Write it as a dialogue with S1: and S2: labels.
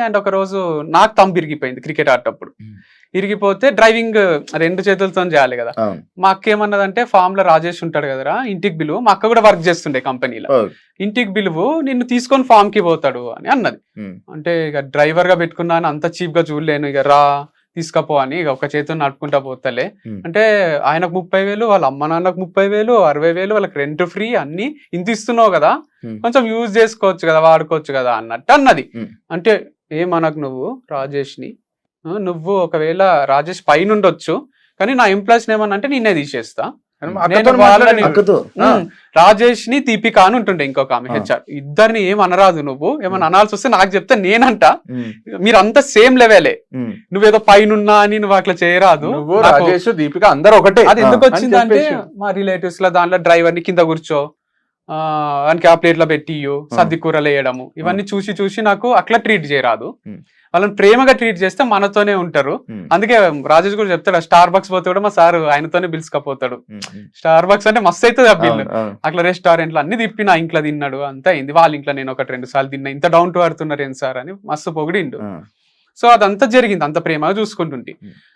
S1: And ఒక రోజు నాకు తంబు ఇరిగిపోయింది క్రికెట్ ఆడేటప్పుడు. ఇరిగిపోతే డ్రైవింగ్ 2 చేతులతో చేయాలి కదా.
S2: అవును.
S1: మా అక్క ఏమన్నదంటే ఫామ్ లో రాజేష్ ఉంటాడు కదరా ఇంటికి పిలువు, మా అక్క కూడా వర్క్ చేస్తుండే కంపెనీలో,
S2: ఓకే.
S1: ఇంటికి పిలువు నిన్ను తీసుకొని ఫామ్ కి పోతాడు అని అన్నది.
S2: ఉమ్.
S1: అంటే ఇక డ్రైవర్ గా పెట్టుకున్నాను, అంత చీప్ గా చూడలేను, ఇక రా తీసుకపో అని ఇక ఒక చేతితో నడుపుకుంటా పోతలే.
S2: ఉమ్.
S1: అంటే ఆయనకు 30,000, వాళ్ళ అమ్మ నాన్నకు 30,000, 60,000, వాళ్ళకి రెంట్ ఫ్రీ, అన్ని ఇంత ఇస్తున్నావు కదా,
S2: ఉమ్.
S1: కొంచెం యూజ్ చేసుకోవచ్చు కదా, వాడుకోవచ్చు కదా అన్నట్టు అన్నది.
S2: ఉమ్.
S1: అంటే ఏమనకు నువ్వు రాజేష్ ని, నువ్వు ఒకవేళ రాజేష్ పైన ఉండొచ్చు కానీ నా ఎంప్లాయీస్ ఏమన్నా అంటే నిన్నే తీసేస్తా.
S3: అక్కతో
S1: నేను వాళ్ళని-
S3: మాట్లాడి-
S2: అక్కతో
S1: రాజేష్ ని దీపిక అని ఉంటుండే ఇంకొక ఆమె హెచ్ఆర్, ఇద్దరిని ఏం అనరాదు, నువ్వు ఏమన్నా అనాల్సి వస్తే నాకు చెప్తే నేనంట,
S2: ఉమ్.
S1: మీరంతా సేమ్ లెవెలే,
S2: ఉమ్.
S1: నువ్వేదో పైనున్నా అని నువ్వు అట్లా చేయరాదు.
S3: నువ్వు
S1: నాకు
S3: రాజేష్ దీపిక అందరు ఒకటే.
S1: అది ఎందుకు
S3: అని
S1: వచ్చింది అంటే
S3: చెప్పేసి.
S1: మా రిలేటివ్స్ లో దాంట్లో డ్రైవర్ ని కింద కూర్చో, వానికి ఆ ప్లేట్ లో పెట్టి సర్ది కూరలు వేయడము, ఇవన్నీ చూసి చూసి నాకు అట్లా ట్రీట్ చేయరాదు.
S2: ఉమ్.
S1: వాళ్ళని ప్రేమగా ట్రీట్ చేస్తే మనతోనే ఉంటారు.
S2: ఉమ్. అందుకే
S1: అందుకే రాజేష్ కూడా చెప్తాడు, స్టార్ బక్స్ పోతే కూడా మా సార్ ఆయనతోనే పిలుచుకపోతాడు.
S2: ఉమ్. ఉమ్.
S1: స్టార్ బక్స్ అంటే మస్తు అవుతుంది ఆ బిల్.
S2: అవును, అవును.
S1: అట్లా రెస్టారెంట్లు అన్ని తిప్పి నా ఇంట్లో తిన్నాడు, అంతా అయింది. వాళ్ళ ఇంట్లో నేను 1-2 సార్లు తిన్నా, ఇంత డౌన్ టు అర్త్ ఉన్నారు ఏం సార్ అని మస్తు పొగిడిండు.
S2: ఆ.
S1: సో అదంతా జరిగింది, అంత ప్రేమగా చూసుకుంటుంటే.